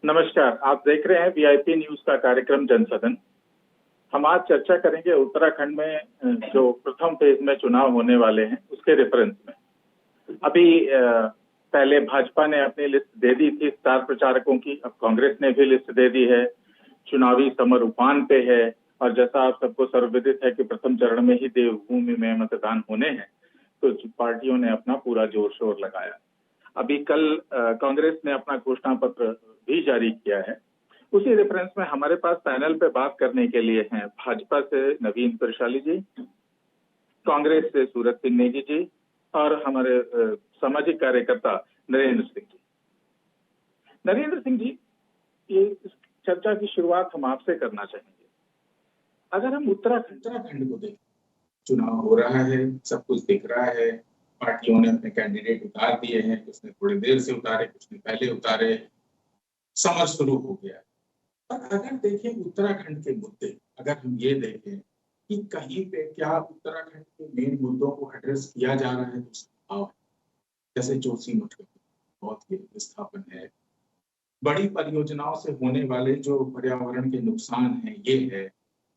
नमस्कार। आप देख रहे हैं वीआईपी न्यूज का कार्यक्रम जनसदन। हम आज चर्चा करेंगे उत्तराखंड में जो प्रथम फेज में चुनाव होने वाले हैं उसके रेफरेंस में। अभी पहले भाजपा ने अपनी लिस्ट दे दी थी स्टार प्रचारकों की, अब कांग्रेस ने भी लिस्ट दे दी है। चुनावी समर उफान पे है और जैसा आप सबको सर्वविदित है कि प्रथम चरण में ही देवभूमि में मतदान होने हैं, तो पार्टियों ने अपना पूरा जोर शोर लगाया। अभी कल कांग्रेस ने अपना घोषणा पत्र भी जारी किया है। उसी रेफरेंस में हमारे पास पैनल पे बात करने के लिए हैं भाजपा से नवीन प्रशाली जी, कांग्रेस से सूरज सिंह नेगी जी और हमारे सामाजिक कार्यकर्ता नरेंद्र सिंह जी। नरेंद्र सिंह जी, ये इस चर्चा की शुरुआत हम आपसे करना चाहेंगे। अगर हम उत्तराखंड को देखें, चुनाव हो रहा है, सब कुछ दिख रहा है, पार्टियों ने अपने कैंडिडेट उतार दिए हैं, कुछ ने थोड़ी देर से उतारे, कुछ ने पहले उतारे, समर शुरू हो गया। और अगर देखें उत्तराखंड के मुद्दे, अगर हम ये देखें कि कहीं पे क्या उत्तराखंड के मेन मुद्दों को एड्रेस किया जा रहा है, तो जैसे जोशीमठ बहुत ही विस्थापन है, बड़ी परियोजनाओं से होने वाले जो पर्यावरण के नुकसान है ये है,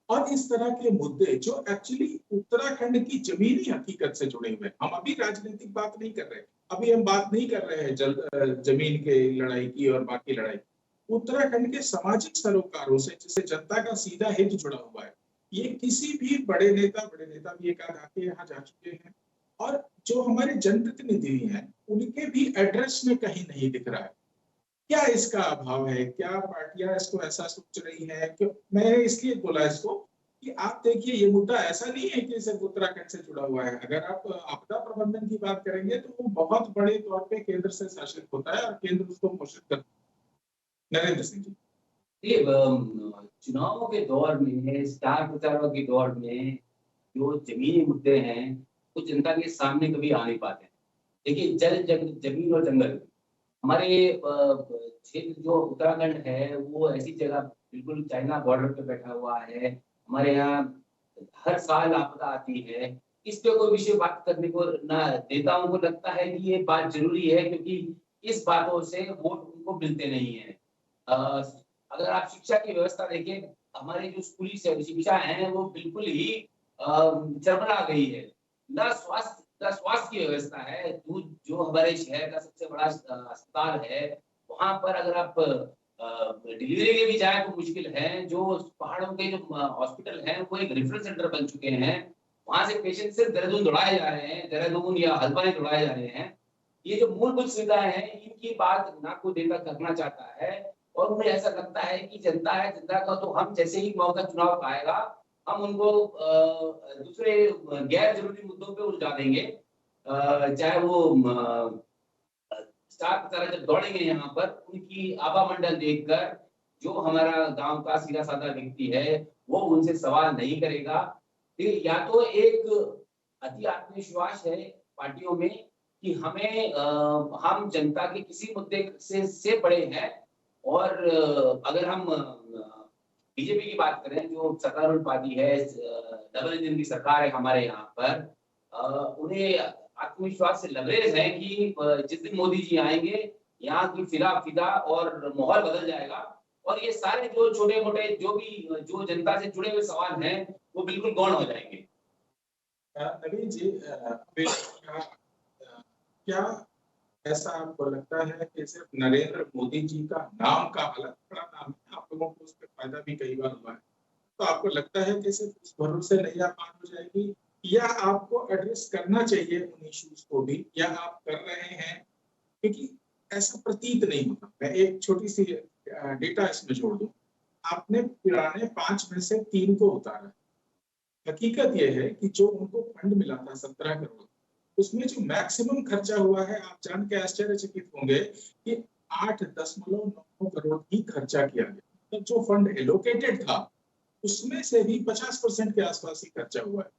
और इस तरह के मुद्दे जो एक्चुअली उत्तराखंड की जमीनी हकीकत से जुड़े हुए। हम अभी राजनीतिक बात नहीं कर रहे, अभी हम बात नहीं कर रहे हैं जमीन के लड़ाई की और बाकी लड़ाई। उत्तराखंड के सामाजिक सरोकारों से जिससे जनता का सीधा हित जुड़ा हुआ है, ये किसी भी बड़े नेता भी एक आध आके यहाँ जा चुके हैं, और जो हमारे जनप्रतिनिधि हैं उनके भी एड्रेस में कहीं नहीं दिख रहा है। क्या इसका अभाव है? क्या पार्टियां इसको ऐसा सोच रही हैं? कि मैं इसलिए बोला इसको कि आप देखिए, ये मुद्दा ऐसा नहीं है कि सिर्फ उत्तराखंड से जुड़ा हुआ है। अगर आप आपदा प्रबंधन की बात करेंगे तो वो बहुत बड़े तौर पे केंद्र से शासित होता है और केंद्र उसको पोषित करता है। नरेंद्र सिंह जी, चुनावों के दौर में, स्टार प्रचारों के दौर में जो जमीनी मुद्दे हैं वो जनता के सामने कभी आ नहीं पाते। देखिए, जमीन और जंगल, हमारे क्षेत्र जो उत्तराखंड है वो ऐसी जगह बिल्कुल चाइना बॉर्डर पे बैठा हुआ है। हमारे यहाँ हर साल आपदा आती है। इस पे कोई विषय बात करने को ना नेताओं को लगता है कि ये बात जरूरी है, क्योंकि इस बातों से वोट उनको मिलते नहीं है। अगर आप शिक्षा की व्यवस्था देखें, हमारी जो स्कूली शिक्षा है वो बिल्कुल ही चरमरा गई है। न स्वास्थ्य की व्यवस्था है। जो हमारे शहर का सबसे बड़ा अस्पताल है, वहां पर अगर आप डिलीवरी के भी जाए तो मुश्किल है। जो पहाड़ों के जो हॉस्पिटल हैं वो एक रेफरल सेंटर बन चुके हैं। वहां से पेशेंट सिर्फ देहरादून दौड़ाए जा रहे हैं, देहरादून या हल्द्वानी दौड़ाए जा रहे हैं। ये जो मूलभूत सुविधाएं हैं इनकी बात ना कोई नेता करना चाहता है। और मुझे ऐसा लगता है कि जनता है, जनता का तो हम जैसे ही मौका चुनाव आएगा हम उनको दूसरे गैर जरूरी मुद्दों पे उलझा देंगे। चाहे वो स्टार प्रचारक जब दौड़ेंगे यहाँ पर, उनकी आभा मंडल देखकर जो हमारा गांव का सीधा साधा व्यक्ति है वो उनसे सवाल नहीं करेगा। या तो एक अति आत्मविश्वास है पार्टियों में कि हम जनता के किसी मुद्दे से बड़े हैं। और अगर हम बीजेपी की बात करें, जो सत्तारूढ़ पार्टी है, डबल इंजन की सरकार है हमारे यहाँ पर, उन्हें आत्मविश्वास से लबरेज है कि जिस दिन मोदी जी आएंगे यहाँ की फिदा और माहौल बदल जाएगा और ये सारे जो छोटे मोटे जो जनता से जुड़े हुए सवाल हैं वो बिल्कुल गौण हो जाएंगे। नवीन जी, क्या ऐसा आपको लगता है कि सिर्फ नरेंद्र मोदी जी का नाम का अलग बड़ा नाम है, आप लोगों को उस पर फायदा भी कई बार हुआ है, तो आपको लगता है कि सिर्फ उस भरोसे नैया पार हो जाएगी, या आपको एड्रेस करना चाहिए उन इश्यूज को भी, या आप कर रहे हैं? क्योंकि ऐसा प्रतीत नहीं होता। मैं एक छोटी सी डेटा इसमें जोड़ दूं, आपने पुराने 5 में से 3 को उतारा। हकीकत यह है कि जो उनको फंड मिला था 17 करोड़, उसमें जो मैक्सिमम खर्चा हुआ है, आप जान के आश्चर्यचकित होंगे कि 8.9 करोड़ ही खर्चा किया गया। तो जो फंड एलोकेटेड था उसमें से भी 50% के आसपास ही खर्चा हुआ है।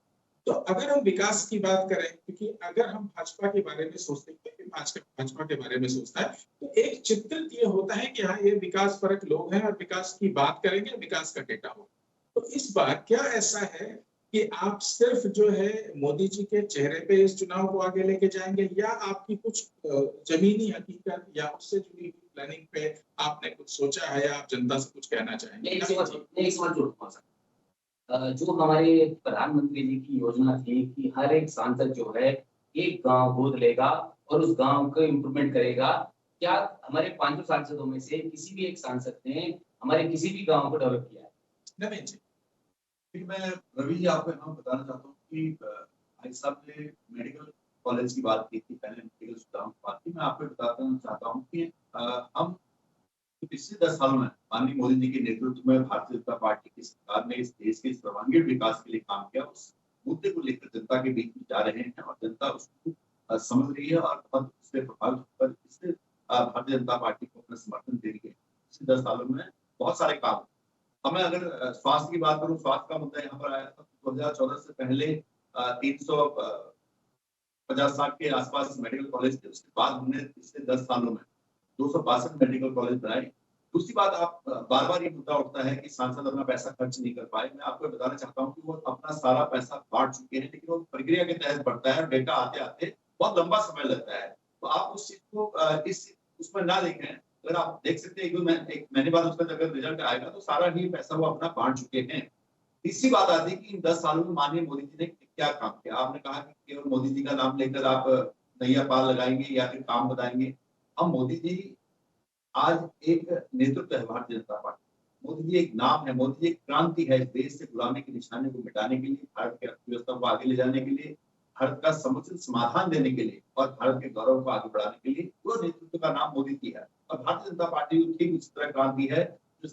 तो अगर हम विकास की बात करें, क्योंकि अगर हम भाजपा के बारे में सोचते हैं कि भाजपा के बारे में सोचता है तो एक चित्रित ये होता है कि हाँ, ये विकास परक लोग हैं और विकास की बात करेंगे, विकास का डेटा हो। तो इस बार क्या ऐसा है कि आप सिर्फ जो है मोदी जी के चेहरे पे इस चुनाव को आगे लेके जाएंगे, या आपकी कुछ जमीनी हकीकत या उससे जुड़ी हुई प्लानिंग पे आपने कुछ सोचा है, या आप जनता से कुछ कहना चाहेंगे? एक सवाल जोड़ता हूं। जो हमारे प्रधानमंत्री जी की योजना थी कि हर एक सांसद जो है एक गांव गोद लेगा और उस गांव को इम्प्रूवमेंट करेगा, क्या हमारे 500 सांसदों में से किसी भी एक सांसद ने हमारे किसी भी गांव को डेवलप किया है? नवीन जी। मैं रवि जी आपको यहाँ बताना चाहता हूँ कि भाई साहब ने मेडिकल कॉलेज की बात की थी, पहले मेडिकल सुविधाओं की बात की। मैं आपको बताना चाहता हूँ कि हम पिछले 10 सालों में माननीय मोदी जी के नेतृत्व में भारतीय जनता पार्टी की सरकार ने इस देश के सर्वांगीण विकास के लिए काम किया। उस मुद्दे को लेकर जनता के बीच में जा रहे हैं और जनता उसको समझ रही है और बहुत उससे प्रभावित होकर इससे भारतीय जनता पार्टी को अपना समर्थन दे रही है। पिछले 10 सालों में बहुत सारे काम। हमें अगर स्वास्थ्य की बात करूं, स्वास्थ्य का मुद्दा यहाँ पर आया था 2014 से पहले 350-60 के आसपास मेडिकल कॉलेज थे। उसके बाद हमने पिछले 10 सालों में 262 मेडिकल कॉलेज बनाए। दूसरी बात, आप बार बार ये मुद्दा उठता है कि सांसद अपना पैसा खर्च नहीं कर पाए। मैं आपको बताना चाहता हूँ कि वो अपना सारा पैसा बांट चुके हैं, लेकिन वो प्रक्रिया के तहत बढ़ता है और डेटा आते आते बहुत लंबा समय लगता है। तो आप उस चीज को इस उसमें ना देखें। अगर आप देख सकते हैं एक महीने बाद उसका अगर रिजल्ट आएगा तो सारा ही पैसा वो अपना बांट चुके हैं। तीसरी बात आती है कि इन 10 सालों में माननीय मोदी जी ने क्या काम किया। आपने कहा कि केवल मोदी जी का नाम लेकर आप नैया पार लगाएंगे या फिर काम बताएंगे। हम मोदी जी आज एक नेतृत्व है भारतीय जनता पार्टी। मोदी जी एक नाम है, मोदी जी एक क्रांति है। इस देश से गुलामी के निशाने को मिटाने के लिए, भारत की अर्थव्यवस्था को आगे ले जाने के लिए, भारत का समुचित समाधान देने के लिए और भारत के गौरव को आगे बढ़ाने के लिए वो नेतृत्व का नाम मोदी जी है। और भारतीय जनता पार्टी ठीक उस तरह क्रांति है जो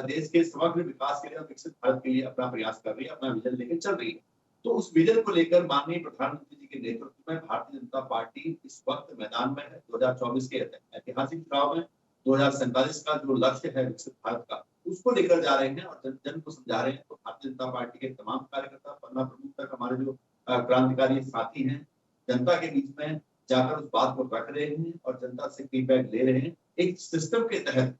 देश के समग्र विकास के लिए और विकसित भारत के लिए अपना प्रयास कर रही है, अपना विजन लेकर चल रही है। तो उस विजन को लेकर माननीय प्रधानमंत्री जी के नेतृत्व में भारतीय जनता पार्टी इस वक्त मैदान में है। 2024 के ऐतिहासिक चुनाव में 2047 का जो लक्ष्य है विकसित भारत का, उसको लेकर जा रहे हैं और जन को समझा रहे हैं। तो भारतीय जनता पार्टी के तमाम कार्यकर्ता, पन्ना प्रमुख तक हमारे जो क्रांतिकारी साथी हैं, जनता के बीच में जाकर उस बात को रख रहे हैं और जनता से फीडबैक ले रहे हैं। एक सिस्टम के तहत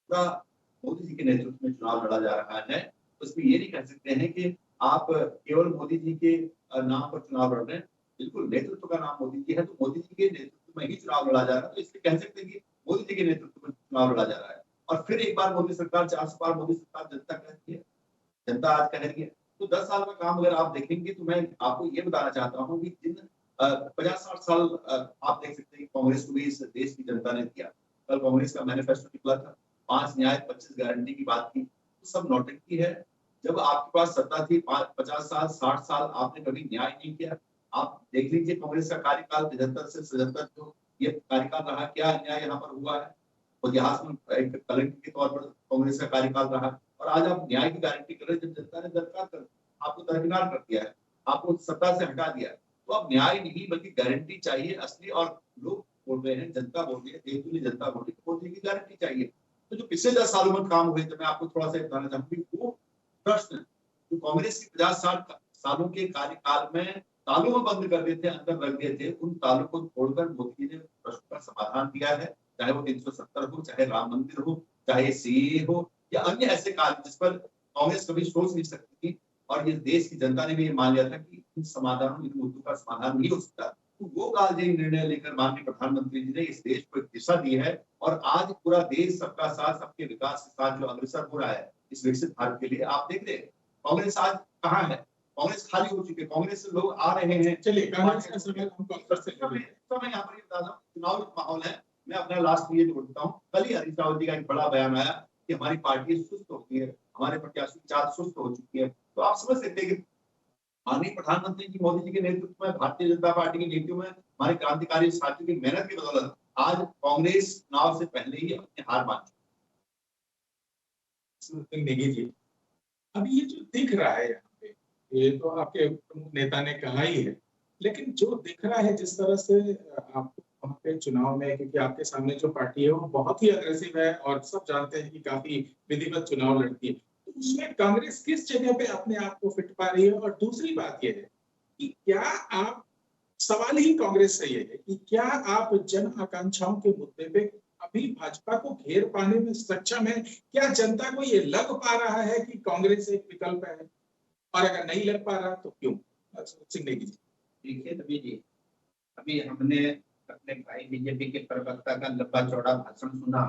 पूरा मोदी जी के नेतृत्व में चुनाव लड़ा जा रहा है। उसमें ये नहीं कह सकते हैं कि आप केवल मोदी जी के नाम पर चुनाव लड़ रहे हैं। बिल्कुल, नेतृत्व का नाम मोदी जी है तो मोदी जी के नेतृत्व में ही चुनाव लड़ा जा रहा है। तो इसलिए कह सकते हैं कि मोदी जी के नेतृत्व में चुनाव लड़ा जा रहा है। और फिर एक बार मोदी सरकार, 400 बार मोदी सरकार जनता कह रही है, जनता आज कह रही है। तो 10 साल का काम अगर आप देखेंगे तो मैं आपको ये बताना चाहता हूँ कि जिन 50-60 साल आप देख सकते हैं कांग्रेस को भी इस देश की जनता ने दिया। कल कांग्रेस का मैनिफेस्टो निकला था, 5 न्याय 25 गारंटी की बात की। तो सब नौटंकी है। जब आपके पास सत्ता थी 50 साल 60 साल आपने कभी न्याय नहीं किया। आप देख लीजिए कांग्रेस का कार्यकाल 75 से 77 जो ये कार्यकाल रहा, क्या अन्याय यहाँ पर हुआ है। और इतिहास में एक कलंक के तौर पर कांग्रेस का कार्यकाल रहा। और आज आप न्याय की गारंटी कर रहे हैं जब जनता ने दरकार कर आपको दरकिनार कर दिया है, आपको सत्ता से हटा दिया है। तो अब न्याय नहीं बल्कि गारंटी चाहिए असली। और लोग बोल रहे हैं, जनता बोल रही है, देश की जनता बोल रही है, मोदी की गारंटी चाहिए। तो जो पिछले 10 सालों में काम हुए, तो मैं आपको थोड़ा सा बताना चाहूंगी वो प्रश्न जो कांग्रेस के 50-60 सालों के कार्यकाल में तालों में बंद कर देते, अंदर रख देते, उन तालों को छोड़कर मोदी जी ने प्रश्न का समाधान दिया है। चाहे वो 370 हो, चाहे राम मंदिर हो, चाहे सीए हो या अन्य ऐसे कार्य जिस पर कांग्रेस कभी सोच नहीं सकती थी। और ये देश की जनता ने भी ये मान लिया था कि इन समाधानों, इन मुद्दों का समाधान नहीं हो सकता। तो वो कालजयी निर्णय लेकर माननीय प्रधानमंत्री जी ने इस देश को एक दिशा दी है। और आज पूरा देश सबका साथ, सबके विकास के साथ जो अग्रसर हो रहा है इस विकसित भारत के लिए, आप देख रहे हैं कांग्रेस आज कहाँ है। कांग्रेस खाली हो चुकी है, कांग्रेस से लोग आ रहे हैं। चलिए, कांग्रेस का समय यहाँ पर ये बता दूं, चुनाव माहौल है। मैं अपना लास्ट ये जोड़ता हूँ, कल ही हरीश रावत जी का एक बड़ा बयान आया कि हमारी पार्टी सुस्त होती है, हमारे प्रत्याशी चाल सुस्त हो चुकी है। तो आप समझ सकते हैं कि माननीय प्रधानमंत्री जी मोदी जी के नेतृत्व में, भारतीय जनता पार्टी की नीतियों में, हमारे क्रांतिकारी साथियों की मेहनत की बदौलत आज कांग्रेस चुनाव से पहले ही अपनी हार मान चुकी है। अभी ये जो दिख रहा है यहाँ पे, ये तो आपके प्रमुख नेता ने कहा ही है, लेकिन जो दिख रहा है जिस तरह से आपको वहाँ पे चुनाव में, क्योंकि आपके सामने जो पार्टी है वो बहुत ही अग्रेसिव है और सब जानते हैं कि काफी विधिवत चुनाव लड़ती है, तो उसमें कांग्रेस किस जगह पे अपने आप को फिट पा रही है। और दूसरी बात यह है कि क्या आप, सवाल ही कांग्रेस से ये है कि क्या आप जन आकांक्षाओं के मुद्दे पे अभी भाजपा को घेर पाने में सक्षम है? क्या जनता को ये लग पा रहा है कि कांग्रेस एक विकल्प है? और अगर नहीं लड़ पा रहा तो क्यों? सिंह नेगी जी। देखिए रवि जी, अभी हमने अपने भाई बीजेपी के प्रवक्ता का लंबा चौड़ा भाषण सुना,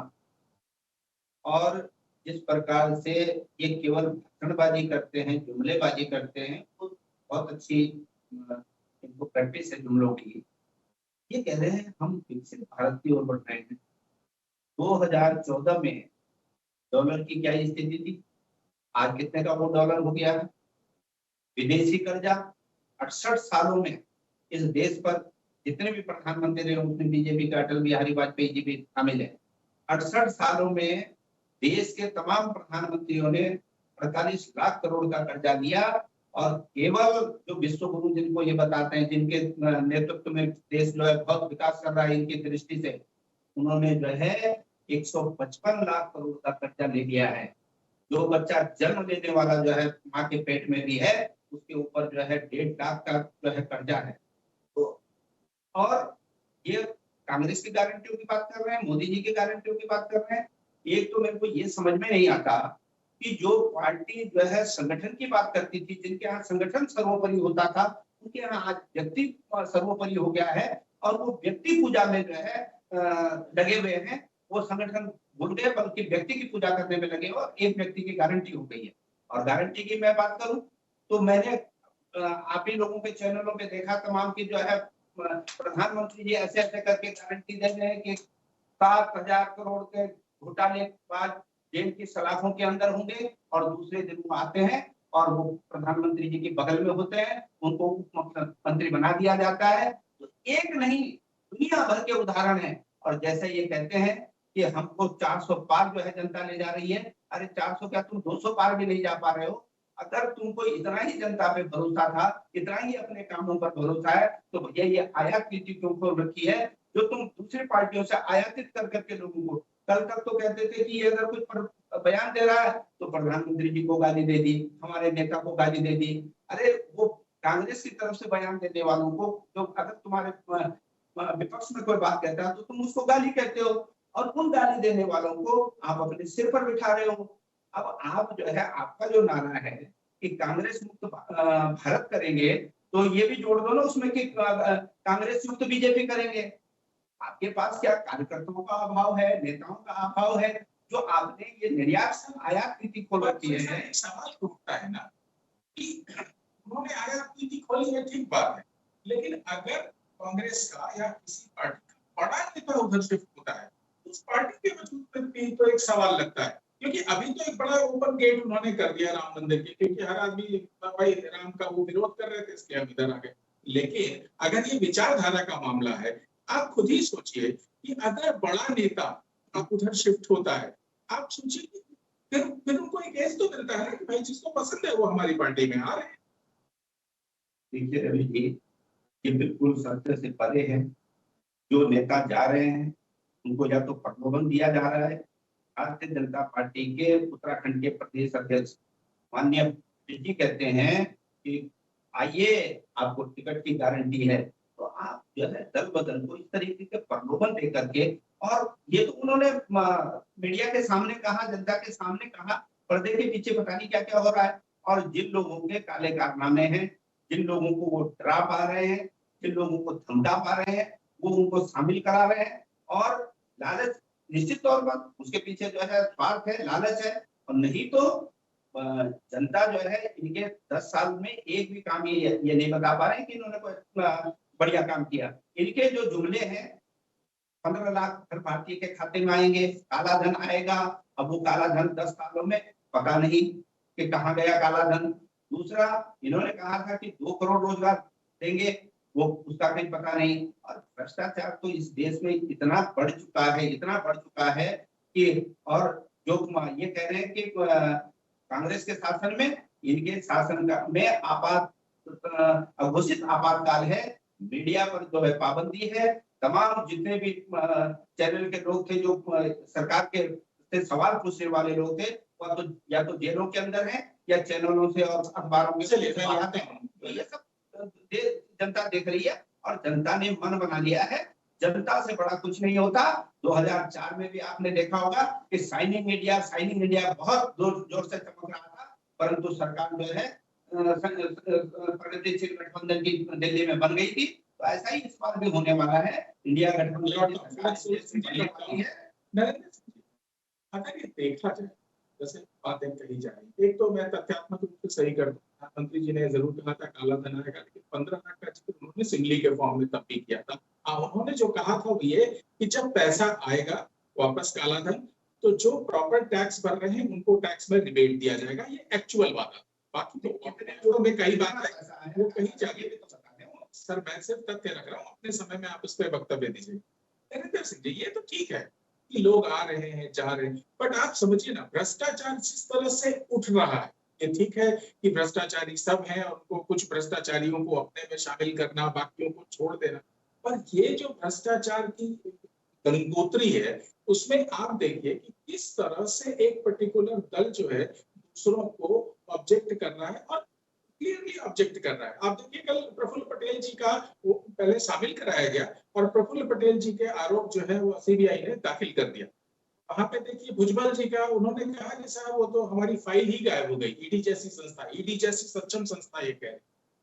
और जिस प्रकार से ये केवल भाषणबाजी करते हैं, जुमलेबाजी करते हैं, तो बहुत अच्छी इनको प्रैक्टिस है जुमलों की। ये कह रहे हैं हम विकसित भारत की ओर बढ़ रहे हैं। 2014 में डॉलर की क्या स्थिति थी, आज कितने का वो डॉलर हो गया है। विदेशी कर्जा 68 सालों में इस देश पर जितने भी प्रधानमंत्री रहे, उसमें बीजेपी का अटल बिहारी वाजपेयी जी भी शामिल है। 68 सालों में देश के तमाम प्रधानमंत्रियों ने 48 लाख करोड़ का कर्जा लिया, और केवल जो विश्व गुरु जिनको ये बताते हैं, जिनके नेतृत्व में देश जो है बहुत विकास कर रहा है इनकी दृष्टि से, उन्होंने जो है 155 लाख करोड़ का कर्जा ले लिया है। जो बच्चा जन्म लेने वाला जो है माँ के पेट में भी है, उसके ऊपर जो है 1.5 लाख का जो है कर्जा है। तो और ये कांग्रेस की गारंटियों की बात कर रहे हैं, मोदी जी की गारंटियों की बात कर रहे हैं। एक तो मेरे को ये समझ में नहीं आता कि जो पार्टी जो है संगठन की बात करती थी, जिनके यहाँ संगठन सर्वोपरि होता था, उनके यहाँ आज व्यक्ति सर्वोपरि हो गया है, और वो व्यक्ति पूजा में जो है लगे हुए हैं। वो संगठन भूल गए, बल्कि व्यक्ति की पूजा करने में लगे, और एक व्यक्ति की गारंटी हो गई है। और गारंटी की मैं बात करूं तो मैंने आप ही लोगों के चैनलों पे देखा तमाम की जो है प्रधानमंत्री जी ऐसे ऐसे करके गारंटी दे रहे हैं कि 7,000 करोड़ के घोटाले के बाद जेल की सलाखों के अंदर होंगे, और दूसरे दिन वो आते हैं और वो प्रधानमंत्री जी के बगल में होते हैं, उनको उप मुख्यमंत्री बना दिया जाता है। तो एक नहीं, दुनिया भर के उदाहरण है। और जैसे ये कहते हैं कि हमको 400 पार जो है जनता ले जा रही है, अरे 400 क्या, तुम 200 पार भी नहीं जा पा रहे हो। अगर तुमको इतना ही जनता पे भरोसा था, इतना ही अपने कामों पर भरोसा है, तो भैया ये आयात नीति क्यों खोल रखी है, जो तुम दूसरी पार्टियों से आयातित कर करके लोगों को। कल तक तो कहते थे कि ये अगर कुछ बयान दे रहा है तो प्रधानमंत्री जी को गाली दे दी, हमारे नेता को गाली दे दी। अरे वो कांग्रेस की तरफ से बयान देने वालों को, जो अगर तुम्हारे विपक्ष में कोई बात कहता है तो तुम उसको गाली कहते हो, और उन गाली देने वालों को आप अपने सिर पर बिठा रहे हो। अब आप जो है, आपका जो नारा है कि कांग्रेस मुक्त भारत करेंगे, तो ये भी जोड़ दो ना उसमें कि कांग्रेस मुक्त बीजेपी करेंगे। आपके पास क्या कार्यकर्ताओं का अभाव है, नेताओं का अभाव है, जो आपने ये निर्यात से आयात नीति खोल रखी है। सवाल उठता है ना कि उन्होंने आयात नीति खोली है, ठीक बात है, लेकिन अगर कांग्रेस का या किसी पार्टी का बड़ा नेता उधर शिफ्ट होता है, उस पार्टी के वजूद पर भी तो एक सवाल लगता है। क्योंकि अभी तो एक बड़ा ओपन गेट उन्होंने कर दिया राम मंदिर के, क्योंकि हर आदमी भाई राम का वो विरोध कर रहे थे, इसलिए हम इधर आ गए। लेकिन अगर ये विचारधारा का मामला है, आप खुद ही सोचिए कि अगर बड़ा नेता उधर शिफ्ट होता है, आप सोचिए फिर उनको एक एज तो मिलता है कि भाई जिसको पसंद है वो हमारी पार्टी में आ रहे हैं। देखिए रवि जी, ये बिल्कुल सत्य से परे है। जो नेता जा रहे हैं उनको या तो प्रलोभन दिया जा रहा है। भारतीय जनता पार्टी के उत्तराखंड के प्रदेश अध्यक्ष माननीय जी कहते हैं कि आइए आपको टिकट की गारंटी है, तो आप जो है दल बदल को इस तरीके के प्रलोभन दे करके, और ये तो उन्होंने मीडिया के सामने कहा, जनता के सामने कहा, पर्दे के पीछे पता नहीं क्या क्या हो रहा है। और जिन लोगों के काले कारनामे हैं, जिन लोगों को वो डरा पा रहे हैं, जिन लोगों को धमका पा रहे हैं, वो उनको शामिल करा रहे हैं। और लालच निश्चित तौर पर उसके पीछे जो है स्वार्थ है, लालच है। और नहीं तो जनता जो है इनके 10 साल में एक भी काम ये नहीं बता पा रहे हैं कि इन्होंने कोई बढ़िया काम किया। इनके जो जुमले हैं, 15 लाख हर भारतीय के खाते में आएंगे, काला धन आएगा। अब वो काला धन 10 सालों में पता नहीं कि कहाँ गया काला धन। दूसरा, इन्होंने कहा था कि 2 करोड़ रोजगार देंगे, वो उसका कहीं पता नहीं। और भ्रष्टाचार तो इस देश में इतना बढ़ चुका है, इतना बढ़ चुका है कि, और जो ये कह रहे हैं कि कांग्रेस के शासन में, इनके शासन में घोषित आपातकाल है। मीडिया पर जो है पाबंदी है। तमाम जितने भी चैनल के लोग थे, जो सरकार के सवाल पूछने वाले लोग थे, वह तो या तो जेलों के अंदर हैं या चैनलों से और अखबारों के आते हैं। तो ये सब जनता देख रही है, और जनता ने मन बना लिया है। जनता से बड़ा कुछ नहीं होता। 2004 में भी आपने देखा होगा कि शाइनिंग इंडिया बहुत जोर से चमक रहा था, परंतु सरकार जो है प्रगतिशील गठबंधन की दिल्ली में बन गई थी, तो ऐसा ही इस बार भी होने वाला है। इंडिया गठबंधन अगर ये देखा जाए, जैसे बातें कही जा रही, एक तो मैं तथ्यात्मक रूप से सही कर दूं, प्रधानमंत्री जी ने जरूर कहा था काला धन आएगा, लेकिन 15 लाख का जिक्र उन्होंने सिंगली के फॉर्म में तब भी किया था। उन्होंने जो कहा था वो ये कि जब पैसा आएगा वापस काला धन, तो जो प्रॉपर टैक्स भर रहे हैं उनको टैक्स में रिबेट दिया जाएगा। ये एक्चुअल बात है। बाकी तो जो में कई बात है वो कहीं जाके भी तो बता दें। सर मैं सिर्फ तथ्य रख रहा हूँ, अपने समय में आप इस पर वक्तव्य दीजिए। नरेंद्र सिंह जी, ये तो ठीक है कि लोग आ रहे हैं जा रहे हैं, बट आप समझिए ना, भ्रष्टाचार जिस तरह से उठ रहा है, ये ठीक है कि भ्रष्टाचारी सब हैं और उनको कुछ भ्रष्टाचारियों को अपने में शामिल करना, बाकियों को छोड़ देना, पर ये जो भ्रष्टाचार की गंगोत्री है उसमें आप देखिए कि किस तरह से एक पर्टिकुलर दल जो है दूसरों को ऑब्जेक्ट कर रहा है और क्लियरली ऑब्जेक्ट कर रहा है। आप देखिए कल प्रफुल्ल पटेल जी का वो पहले शामिल कराया गया और प्रफुल्ल पटेल जी के आरोप जो है वो सीबीआई ने दाखिल कर दिया। वहां पे देखिए भुजबल जी का, उन्होंने कहा कि साहब वो तो हमारी फाइल ही गायब हो गई, ईडी जैसी संस्था, ईडी जैसी सक्षम संस्था ये कह रही।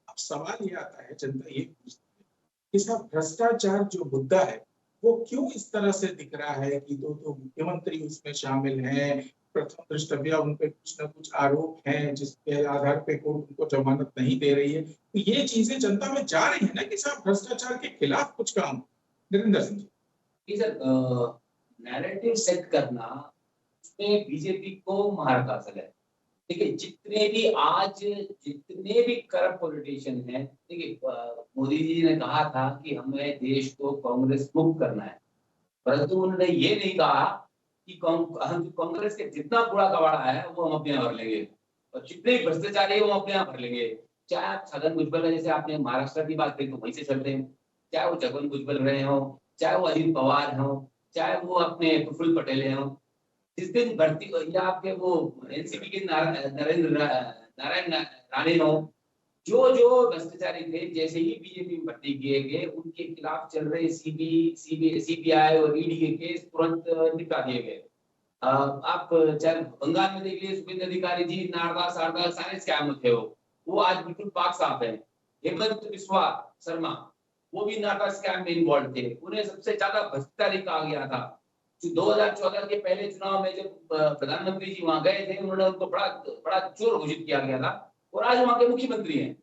अब सवाल ये आता है, जनता ये पूछती है कि साहब भ्रष्टाचार जो मुद्दा है वो क्यों इस तरह से दिख रहा है कि दो मुख्यमंत्री उसमें शामिल हैं, प्रथम दृष्टव्या उन पे कुछ न कुछ आरोप हैं जिसके आधार पे कोर्ट उनको जमानत नहीं दे रही है। तो ये चीजें जनता में जा रही है ना कि साहब भ्रष्टाचार के खिलाफ कुछ काम। Narendra Singh ji, sir narrative set करना उसमें बीजेपी को महारत हासिल है। देखिए जितने भी करप्ट पॉलिटिशियन हैं, देखिए मोदी जी ने कहा था कि हमें देश को कांग्रेस मुक्त करना है, परंतु उन्होंने ये नहीं कहा कि हम कांग्रेस के जितना कूड़ा कबाड़ा है वो हम अपने यहाँ भर लेंगे और जितने भ्रष्टाचारी है वो अपने यहाँ भर लेंगे। चाहे आप छगन भुजबल, जैसे आपने महाराष्ट्र की बात करी तो वहीं से चलते हैं, चाहे वो छगन भुजबल रहे हो, चाहे वो अजित पवार हो, चाहे वो अपने प्रफुल्ल पटेल हो, जिस दिन भर्ती या आपके वो एनसीपी के नारायण राणे हो, जो भ्रष्टाचारी थे जैसे ही बीजेपी में भर्ती किए गए उनके खिलाफ चल रहे सीबीआई और ईडी के केस तुरंत निपटा दिए गए। आप चाहे बंगाल में देख लीजिए, शुभेंदु अधिकारी जी, नारदा शारदा सारे स्कैम थे वो आज बिल्कुल पाक साफ है। हेमंत बिस्वा शर्मा वो भी नारदा स्कैम में इन्वॉल्व थे, उन्हें सबसे ज्यादा भ्रष्टाचारी कहा गया था। 2014 के पहले चुनाव में जब प्रधानमंत्री जी वहां गए थे, उन्होंने उनको बड़ा चोर घोषित किया गया था और आज वहां के मुख्यमंत्री हैं।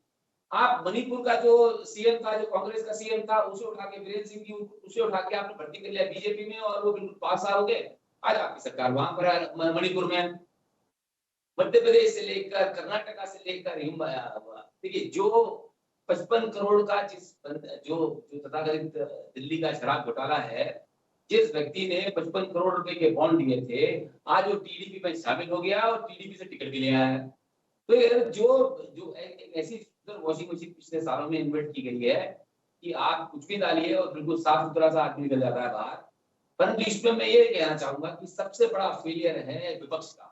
आप मणिपुर का जो सीएम था, जो कांग्रेस का सीएम था, उसे उठा के वीरेंद्र सिंह जी उसे उठा के आपने भर्ती कर लिया बीजेपी में और वो बिल्कुल पास हो गए। आज आपकी सरकार वहां पर है मणिपुर में। मध्य प्रदेश से लेकर कर्नाटका से लेकर देखिए जो 55 करोड़ का जो तथाकथित दिल्ली का शराब घोटाला है, जिस व्यक्ति ने 55 करोड़ रुपए के बॉन्ड दिए थे, आज वो टीडीपी में शामिल हो गया और टीडीपी से टिकट भी ले आया है। तो जो ऐसी वॉशिंग मशीन पिछले सालों में इन्वेस्ट की गई है कि आप कुछ भी डालिए और बिल्कुल साफ सुथरा सा आदमी निकल जाता है बाहर। परंतु इसमें मैं ये कहना चाहूंगा कि सबसे बड़ा फेलियर है विपक्ष का।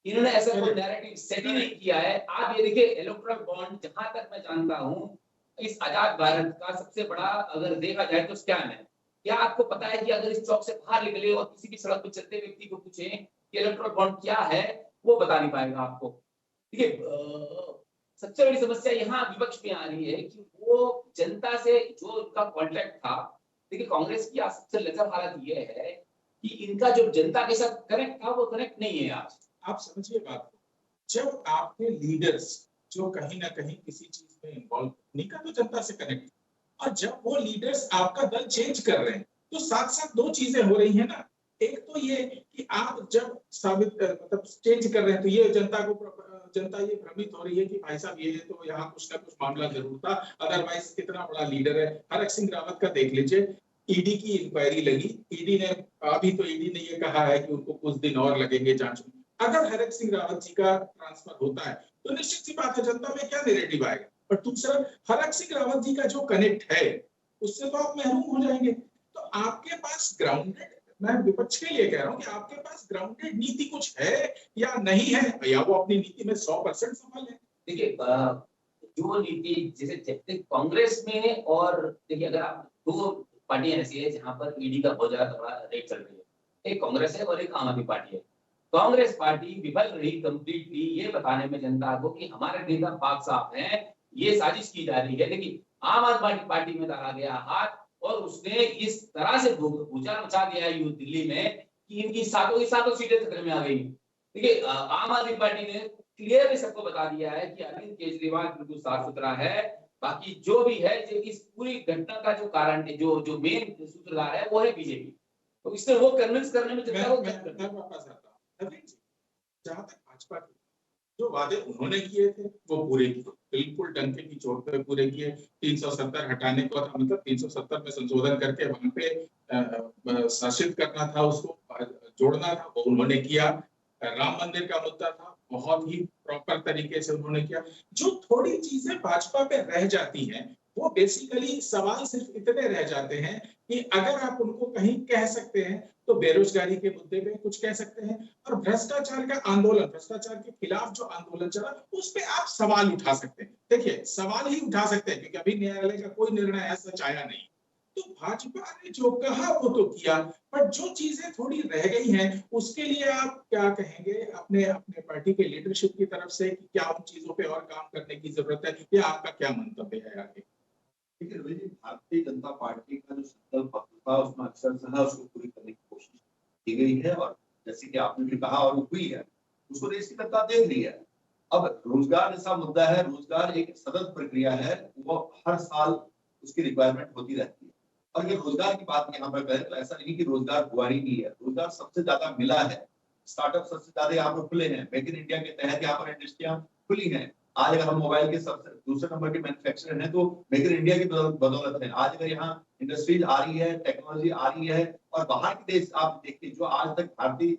इन्होंने ऐसा कोई नैरेटिव सेट ही नहीं किया है। आप ये देखिए इलेक्टोरल बॉन्ड, जहां तक मैं जानता हूँ इस आजाद भारत का सबसे बड़ा अगर देखा जाए तो स्कैम है। क्या आपको पता है कि अगर इस चौक से बाहर निकले और किसी भी सड़क पर चलते व्यक्ति को पूछे कि इलेक्टोरल बॉन्ड क्या है, वो बता नहीं पाएगा आपको। देखिए सबसे बड़ी समस्या यहाँ विपक्ष में आ रही है कि वो जनता से जो उनका कॉन्ट्रैक्ट था, देखिए कांग्रेस की सबसे लचर हालत ये है कि इनका जो जनता के साथ कनेक्ट था वो कनेक्ट नहीं है आज। आप समझिए बात को, जब आपके लीडर्स जो कहीं ना कहीं किसी चीज में इन्वॉल्व, उन्हीं का तो जनता से कनेक्ट, और जब वो लीडर्स आपका दल चेंज कर रहे हैं तो साथ साथ दो चीजें हो रही है ना। एक तो ये कि आप जब मतलब चेंज कर रहे हैं तो ये जनता ये भ्रमित हो रही है कि भाई साहब ये तो यहाँ कुछ ना कुछ मामला जरूर था, अदरवाइज कितना बड़ा लीडर है। हरक सिंह रावत का देख लीजिए, ईडी की इंक्वायरी लगी, ईडी ने ये कहा है कि उनको कुछ दिन और लगेंगे जांच में। अगर हरक सिंह रावत जी का ट्रांसफर होता है तो निश्चित सी बात है जनता में क्या नैरेटिव आएगा। और दूसरा, हरक सिंह रावत जी का जो कनेक्ट है उससे तो आप महरूम हो जाएंगे। तो आपके पास ग्राउंडेड, मैं विपक्ष के लिए कह रहा हूँ कि आपके पास ग्राउंडेड नीति कुछ है या नहीं है, या वो अपनी नीति में 100% सफल है। देखिए जो नीति जैसे कांग्रेस में, और देखिए अगर आप दो पार्टियां ऐसी है जहां पर ईडी का बहुत ज्यादा रेट चल रही है, एक कांग्रेस है और एक आम आदमी पार्टी है। कांग्रेस पार्टी विफल रही कंप्लीटली ये बताने में जनता को कि हमारे नेता पाक साहब हैं, ये साजिश की जा रही है। लेकिन आम आदमी पार्टी में डाला गया हाथ और उसने इस तरह से भूचाल मचा दिया है यूथ दिल्ली में कि इनकी सातों की सातों सीटें खतरे में आ गई। देखिए आम आदमी पार्टी ने क्लियरली सबको बता दिया है कि अरविंद केजरीवाल बिल्कुल साफ सुथरा है, बाकी जो भी है जो इस पूरी घटना का जो कारण जो मेन सूत्रधार है वो है बीजेपी। तो इससे वो कन्विंस करने में जनता को वापस आता हूं जहां तक भाजपा के जो वादे उन्होंने किए थे वो पूरे किए, बिल्कुल डंके की चोट पे पूरे किए। 370 हटाने को था, मतलब 370 में संशोधन करके वहां पे शासित करना था, उसको जोड़ना था, वो उन्होंने किया। राम मंदिर का मुद्दा था, बहुत ही प्रॉपर तरीके से उन्होंने किया। जो थोड़ी चीजें भाजपा पे रह जाती हैं वो बेसिकली सवाल सिर्फ इतने रह जाते हैं कि अगर आप उनको कहीं कह सकते हैं तो बेरोजगारी के मुद्दे पे कुछ कह सकते हैं, और भ्रष्टाचार का आंदोलन, भ्रष्टाचार के खिलाफ जो आंदोलन चला उस पे आप सवाल उठा सकते हैं। देखिए सवाल ही उठा सकते हैं क्योंकि अभी न्यायालय का कोई निर्णय ऐसा आया नहीं। तो भाजपा ने जो कहा वो तो किया, पर जो चीजें थोड़ी रह गई हैं उसके लिए आप क्या कहेंगे अपने अपने पार्टी के लीडरशिप की तरफ से कि क्या उन चीजों पे और काम करने की जरूरत है, या आपका क्या मंतव्य है आगे? देखिए रवि जी, भारतीय जनता पार्टी का जो संकल्प पत्र था उसमें अक्षरशः उसको पूरी करने की कोशिश की गई है, और जैसे कि आपने भी कहा और वो हुई है, उसको देश की जनता देख रही है। अब रोजगार जैसा मुद्दा है, रोजगार एक सतत प्रक्रिया है, वो हर साल उसकी रिक्वायरमेंट होती रहती है। और ये रोजगार की बात यहाँ पर करें तो ऐसा नहीं कि रोजगार हुआ ही नहीं है, रोजगार सबसे ज्यादा मिला है। स्टार्टअप सबसे ज्यादा यहाँ पर खुले हैं, मेक इन इंडिया के तहत यहाँ पर इंडस्ट्रियां खुली हैं। आज अगर हम मोबाइल के सबसे दूसरे नंबर के मैन्युफैक्चरर हैं तो मेक इन इंडिया की बदौलत है। आज अगर यहाँ इंडस्ट्रीज आ रही है, टेक्नोलॉजी आ रही है, और बाहर के देश आप देखते जो आज तक भारतीय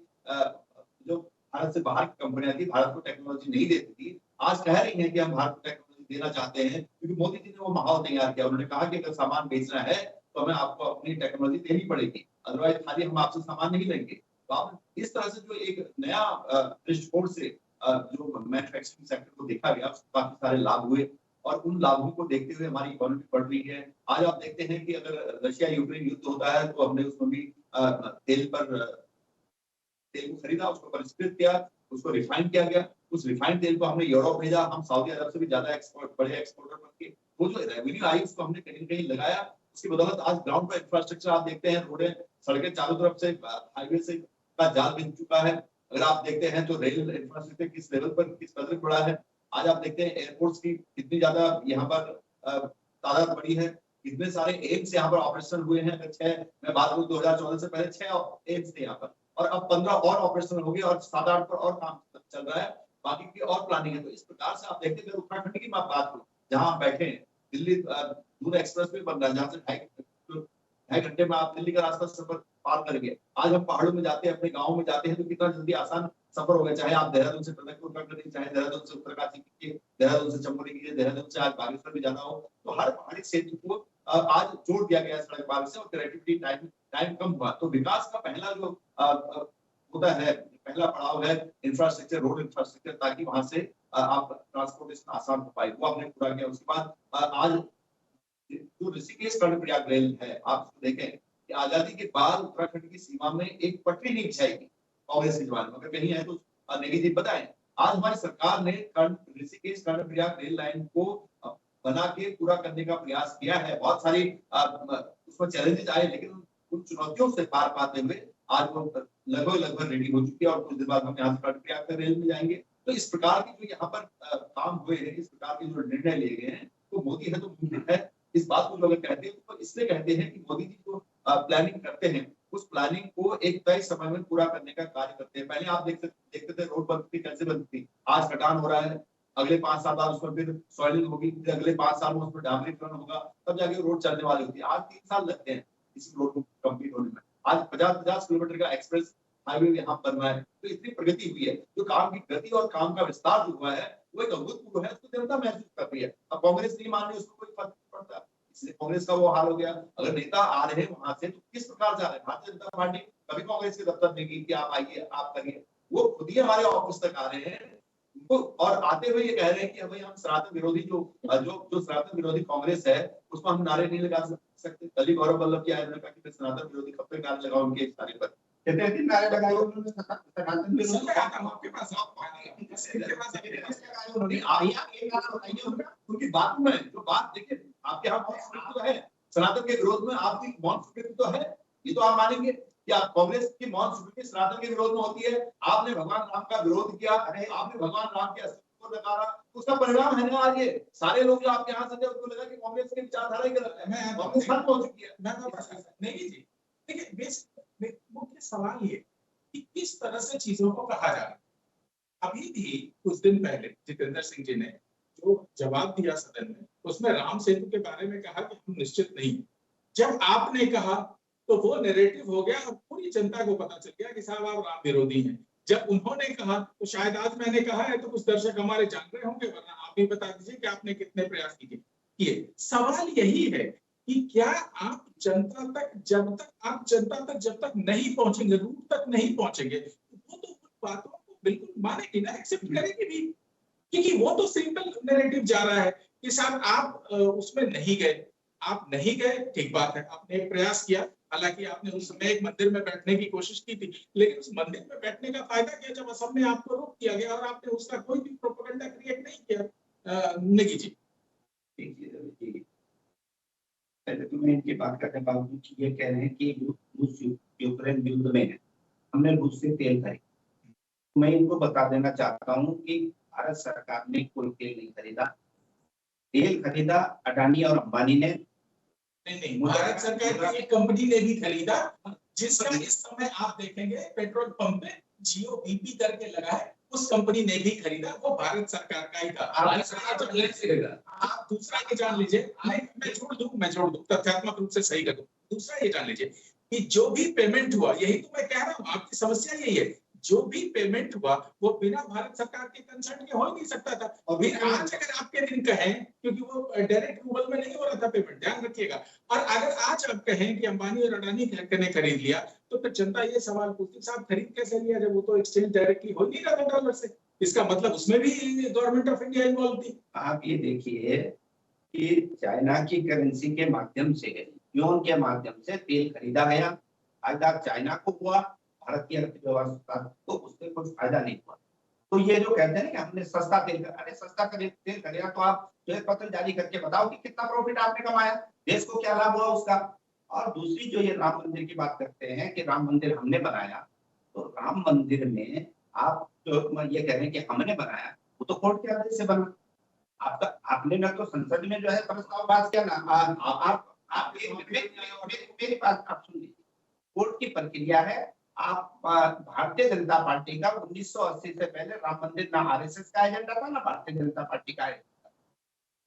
जो भारत से बाहर की कंपनियां थी, भारत को टेक्नोलॉजी नहीं देती थी, आज कह रही हैं कि हम भारत को टेक्नोलॉजी देना चाहते हैं, क्योंकि मोदी जी ने वो माहौल तैयार किया। उन्होंने कहा कि अगर सामान बेचना है तो हमें आपको अपनी टेक्नोलॉजी देनी पड़ेगी, अदरवाइज खाली हम आपसे सामान नहीं लेंगे। तो आप इस तरह से जो एक नया दृष्टिकोण से जो मैन्युफैक्चरिंग सेक्टर को देखा गया, काफी सारे लाभ हुए, और उन लाभों को देखते हुए हमारी इकोनॉमी बढ़ रही है। आज आप देखते हैं कि अगर रशिया यूक्रेन युद्ध होता है तो हमने उसमें भी तेल को खरीदा, उसको परिष्कृत किया, उसको रिफाइन किया गया, उस रिफाइंड तेल को हमने यूरोप भेजा, हम सऊदी अरब से भी ज्यादा बड़े एक्सपोर्टर बन के वो जो रेवेन्यू आई उसको हमने कहीं कहीं लगाया। उसकी बदौलत आज ग्राउंड पर इंफ्रास्ट्रक्चर आप देखते हैं, रोडें सड़कें चारों तरफ से हाईवे से का जाल बिन चुका है। अगर आप देखते हैं तो रेल इंफ्रास्ट्रक्चर किस लेवल पर किस कदर बढ़ा है। आज आप देखते हैं एयरपोर्ट्स की कितनी ज्यादा यहाँ पर तादाद बढ़ी है, कितने सारे एम्स यहाँ पर ऑपरेशन हुए हैं। अगर मैं बात करूँ 2014 से पहले 6 एम्स थे यहाँ पर, और अब 15 और ऑपरेशन हो गए, और 7-8 पर और काम चल रहा है, बाकी की और प्लानिंग है। तो इस प्रकार से आप देखते हैं उत्तराखंड की बात करूँ जहाँ आप बैठे हैं, दिल्ली दूर एक्सप्रेस वे बन रहा है, जहाँ से 2.5 घंटे में आप दिल्ली का रास्ता सफर पार करेंगे। आज हम पहाड़ों में जाते हैं, अपने गाँव में जाते हैं, तो कितना जल्दी आसान सफर हो गया। चाहे आप देहरादून से उत्तराखंड, चाहे देहरादून से उत्तरकाशी कीजिए, देहरादून से चमोली कीजिए, देहरादून से आज बागेश्वर भी जाना हो, तो हर पहाड़ी क्षेत्र को आज जोड़ दिया गया सड़क मार्ग से, और कनेक्टिविटी टाइम कम हुआ। तो विकास का पहला जो होता है, पहला पड़ाव है इंफ्रास्ट्रक्चर, रोड इंफ्रास्ट्रक्चर, ताकि वहां से आप ट्रांसपोर्टेशन आसान हो पाए, वो आपने पूरा किया। उसके बाद आज जो ऋषिकेश कर्णप्रयाग रेल है, आप देखें कि आजादी के बाद उत्तराखंड की सीमा में एक पटरी नहीं बिछाई गई कांग्रेस के जमाने में। अगर कहीं है तो नेगी जी बताएं। आज हमारी सरकार ने ऋषिकेश कर्णप्रयाग रेल लाइन को बना के पूरा करने का प्रयास किया है। बहुत सारी उसमें चैलेंजेस आए, लेकिन उन चुनौतियों से पार पाते हुए आज वो लगभग रेडी हो चुकी है, और कुछ दिन बाद हम यहाँ से कर्णप्रयाग के रेल में जाएंगे। तो इस प्रकार की जो यहाँ पर काम हुए हैं, इस प्रकार के जो निर्णय लिए गए हैं, तो मोदी है तो मुमकिन है। इस बात को लोग कहते हैं तो इसलिए कहते हैं कि मोदी जी जो प्लानिंग करते हैं, उस प्लानिंग को एक तय समय में पूरा करने का कार्य करते हैं। पहले आप देखते थे रोड बनती कैसे बनती थी, आज कटान हो रहा है, अगले 5 साल बाद उसमें फिर सॉइलिंग होगी, फिर अगले 5 साल में उसमें डामरीकरण होगा, तब जाके रोड चलने वाली होती है। आज 3 साल लगते हैं इस रोड को कंप्लीट होने में। आज 50-50 किलोमीटर का एक्सप्रेस हाईवे यहाँ बन रहा है। तो इतनी प्रगति हुई है, जो काम की गति और काम का विस्तार जो हुआ है वो एक अभूतपूर्व है, उसको जनता महसूस कर रही है। अब कांग्रेस नहीं मान रही, उसको कोई फर्क नहीं पड़ता, इसलिए कांग्रेस का वो हाल हो गया। अगर नेता आ रहे हैं वहां से तो किस प्रकार जा रहे हैं, भारतीय जनता पार्टी कभी कांग्रेस के दफ्तर में गई कि आप आइए आप करिए, वो खुद ही हमारे ऑफिस तक आ रहे हैं उनको, और आते हुए ये कह रहे हैं कि भाई हम सनातन विरोधी जो सनातन विरोधी कांग्रेस है उसमें हम नारे नहीं लगा सकते। कल ही गौरव वल्लभ जी आए, उन्होंने कहा कि मैं सनातन विरोधी कब तक नारे लगाऊं उनके इशारे पर। कितने दिन नारे लगाए उन्होंने सनातन सर, मैं आता हूं विरोध आपके पास, आप आइए, इनके पास आइए। उन्होंने आया एक नारा लगाइए उनका। उनकी बात में जो बात देखिए, आपके यहाँ मौन स्मृति तो है, सनातन के विरोध में आपकी मौन स्मृति तो है, ये तो आप मानेंगे कि आप कांग्रेस की मौन स्मृति सनातन के विरोध में होती है। आपने भगवान राम का विरोध किया, आपने भगवान राम के अस्तित्व को नकारा, उसका परिणाम है ना आज ये सारे लोग जो आपके यहाँ से उनको लगा कि कांग्रेस की विचारधारा ही गलत है, मैं कांग्रेस खत्म हो चुकी है। नहीं जी, देखिए मुख्य सवाल ये कि किस तरह से चीजों को कहा जा रहा है। अभी भी कुछ दिन पहले जितेंद्र सिंह जी ने जो जवाब दिया सदन में, उसमें राम सेतु के बारे में कहा कि हम निश्चित नहीं। जब आपने कहा तो वो नैरेटिव हो गया और पूरी जनता को पता चल गया कि साहब आप राम विरोधी हैं। जब उन्होंने कहा तो शायद आज मैंने कहा है तो कुछ दर्शक हमारे जान रहे होंगे, वरना आप भी बता दीजिए कि आपने कितने प्रयास किए। सवाल यही है कि क्या आप जनता तक जब तक नहीं पहुंचेंगे, रूट तक नहीं पहुंचेंगे, वो तो बातों को बिल्कुल मानेगी ना, एक्सेप्ट करेगी भी, क्योंकि वो तो सिंपल नैरेटिव जा रहा है कि साहब आप उसमें नहीं गए, ठीक बात है, आपने एक प्रयास किया, हालांकि आपने उस समय एक मंदिर में बैठने की कोशिश की थी, लेकिन उस मंदिर में बैठने का फायदा क्या जब असम में आपको रोक किया गया और आपने उसका कोई भी प्रोपेगेंडा क्रिएट नहीं किया। निकी जी, पहले तो मैं इनकी बात करने बावजूद ये कह रहे हैं कि रूस यूक्रेन युद्ध में है, हमने रूस से तेल खरीदा। मैं इनको बता देना चाहता हूं कि भारत सरकार ने कोई तेल नहीं खरीदा। तेल खरीदा अडानी और अंबानी ने। नहीं, भारत सरकार की एक कंपनी ने भी खरीदा, जिसका इस समय आप देखेंगे पेट्रोल पंप पे जियो बीपी करके लगा है, उस कंपनी ने भी खरीदा, वो भारत सरकार का ही था। आप दूसरा ये जान लीजिए, मैं जोड़ दूं तथ्यात्मक रूप से सही कर दूं। दूसरा ये जान लीजिए कि जो भी पेमेंट हुआ, यही तो मैं कह रहा हूँ, आपकी समस्या यही है, जो भी पेमेंट हुआ वो बिना भारत सरकार के कंसर्न के हो ही नहीं सकता था। अभी आज अगर आपके दिन कहें, क्योंकि वो डायरेक्ट रूबल में नहीं हो रहा था पेमेंट, ध्यान रखिएगा, और अगर आज आप कहें कि अंबानी और अडानी ने खरीद लिया, तो फिर जनता ये सवाल पूछती साहब खरीद कैसे लिया जब वो तो एक्सचेंज डायरेक्टली हो नहीं रहा था डॉलर से। इसका मतलब उसमें भी गवर्नमेंट ऑफ इंडिया इन्वॉल्व थी। आप ये देखिए कि चाइना की करेंसी के माध्यम से, युआन के माध्यम से तेल खरीदा गया, फायदा चाइना को हुआ, भारत की अर्थव्यवस्था को उससे कुछ फायदा नहीं हुआ। तो ये जो कहते हैं कि हमने सस्ता तेल, अरे सस्ता तेल खरीदा तो आप जो पत्र जारी करके बताओ कि कितना प्रॉफिट आपने कमाया, देश को क्या लाभ हुआ उसका। और दूसरी जो ये राम मंदिर की बात करते हैं कि राम मंदिर हमने बनाया, तो राम मंदिर में आप जो ये कह रहे हैं कि हमने बनाया, वो तो कोर्ट के आदेश से बना। आपने ना तो संसद में जो है प्रस्ताव पास किया ना, आप मेरी बात आप सुन लीजिए, कोर्ट की प्रक्रिया है। आप भारतीय जनता पार्टी का 1980 से पहले राम मंदिर ना आरएसएस का एजेंडा था ना भारतीय जनता पार्टी का एजेंडा।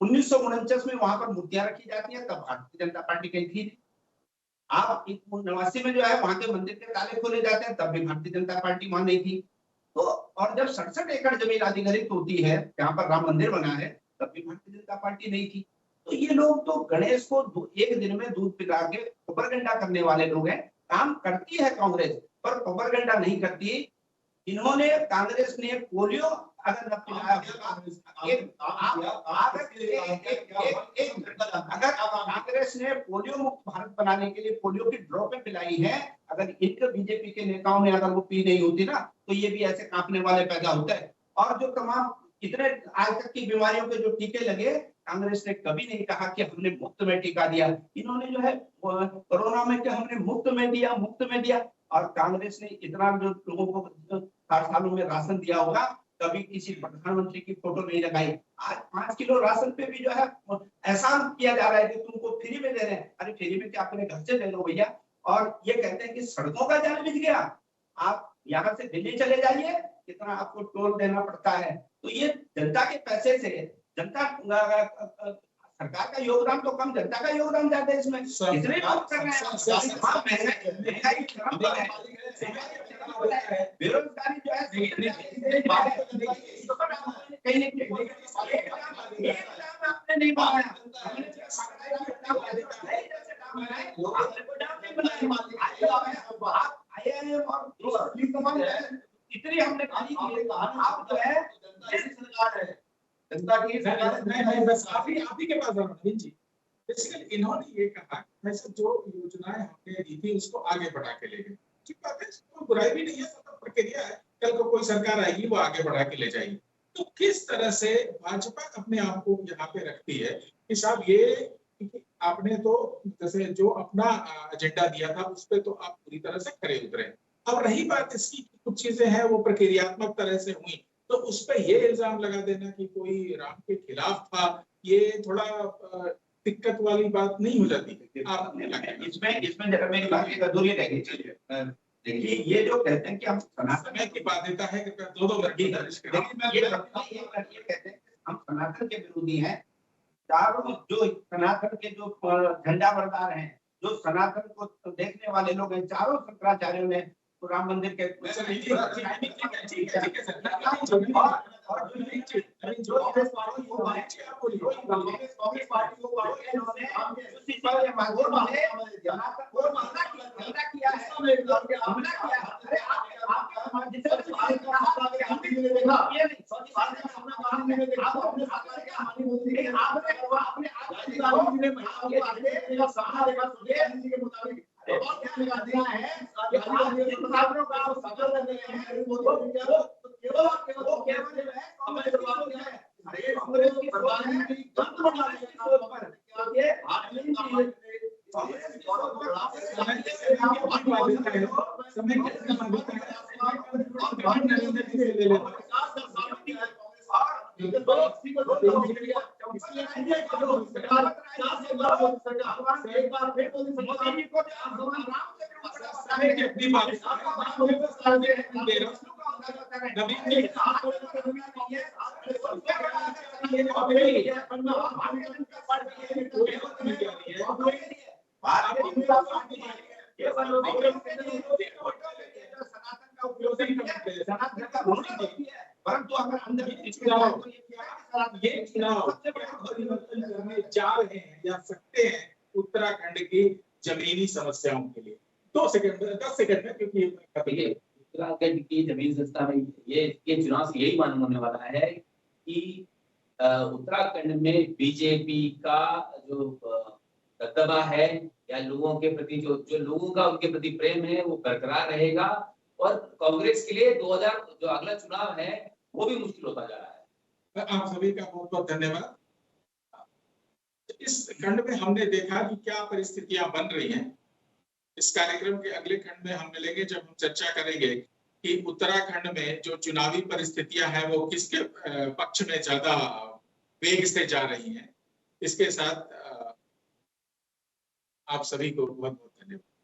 1949 में वहां पर मूर्तियां रखी जाती हैं, तब भारतीय जनता पार्टी कहीं थी। आप 1989 में जो है वहां के मंदिर के ताले खोले जाते हैं, तब भी भारतीय जनता पार्टी वहां नहीं थी। तो और जब 67 एकड़ जमीन अधिग्रहित होती है जहां पर राम मंदिर बना है, तब भी भारतीय जनता पार्टी नहीं थी। तो ये लोग तो गणेश को एक दिन में दूध पिला के प्रोपेगेंडा करने वाले लोग हैं। काम करती है कांग्रेस, पर प्रोपेगेंडा नहीं करती। इन्होंने कांग्रेस ने पोलियो अगर न पिलाया, अगर कांग्रेस ने पोलियो मुक्त भारत बनाने के लिए पोलियो की ड्रॉपें पिलाई है, अगर इनके बीजेपी के नेताओं ने अगर वो पी नहीं होती ना, तो ये भी ऐसे कांपने वाले पैदा होते हैं। और जो तमाम इतने आज तक की बीमारियों के जो टीके लगे, कांग्रेस ने कभी नहीं कहा कि हमने मुफ्त में टीका दिया। इन्होंने जो है कोरोना में क्या हमने मुफ्त में दिया। और कांग्रेस ने इतना जो लोगों को 60 सालों में राशन दिया होगा, कभी किसी प्रधानमंत्री की फोटो नहीं लगाई। आज 5 किलो राशन पे भी जो है एहसान किया जा रहा है कि तुमको फ्री में दे रहे हैं। अरे फ्री में क्या, अपने घर से ले लो भैया। और ये कहते हैं कि सड़कों का जाल बिछ गया, आप यहाँ से दिल्ली चले जाइए, कितना आपको टोल देना पड़ता है। तो ये जनता के पैसे से, जनता सरकार का योगदान तो कम, जनता का योगदान ज्यादा है इसमें। इतने लोग कर रहे हैं, बेरोजगारी जो है आपने नहीं बनाया, इतनी हमने आप जो है सरकार है, जनता की सरकार नहीं, बस आप ही के पास नवीन जी, बेसिकली इन्होंने ये कहा कि जो योजनाएं हमने दी थी उसको आगे बढ़ा के ले गए। अच्छी बात है, कोई बुराई भी नहीं है, मतलब प्रक्रिया है। कल को कोई सरकार आएगी, वो आगे बढ़ा के ले जाएगी। तो किस तरह से भाजपा अपने आप को यहाँ पे रखती है कि साहब ये आपने तो जैसे जो अपना एजेंडा दिया था उस पर तो आप पूरी तरह से खरे उतरे। अब रही बात इसकी कुछ चीजें हैं वो प्रक्रियात्मक तरह से हुई, तो उस पर ये इल्जाम लगा देना कि कोई राम के खिलाफ था, ये थोड़ा दिक्कत वाली बात नहीं हो जाती? आप इसमें जरा मेरी बात एक अधूरी रह गई। देखिए ये जो कहते हैं कि हम समय की बाध्यता है कि 2-2 मिनट की ये कहते हैं हम सनातन के विरोधी हैं। चारों जो सनातन के जो झंडा बरदार हैं, जो सनातन को देखने वाले लोग हैं, चारों शंकराचार्यों ने तो राम मंदिर के परंतु अगर अंदर ये चुनाव करने जा रहे हैं या सकते हैं उत्तराखंड की जमीनी समस्याओं के लिए? 2 सेकंड 10 सेकंड में, क्योंकि उत्तराखंड की जमीन संस्था में ये चुनाव से यही मालूम होने वाला है कि उत्तराखंड में बीजेपी का जो दबदबा है या लोगों के प्रति जो लोगों का उनके प्रति प्रेम है वो बरकरार रहेगा, और कांग्रेस के लिए 2000 जो अगला चुनाव है वो भी मुश्किल होता जा रहा है। आप सभी का बहुत बहुत धन्यवाद। इस खंड में हमने देखा कि क्या परिस्थितियां बन रही हैं। इस कार्यक्रम के अगले खंड में हम मिलेंगे जब हम चर्चा करेंगे कि उत्तराखंड में जो चुनावी परिस्थितियां हैं वो किसके पक्ष में ज्यादा वेग से जा रही हैं। इसके साथ आप सभी को बहुत बहुत धन्यवाद।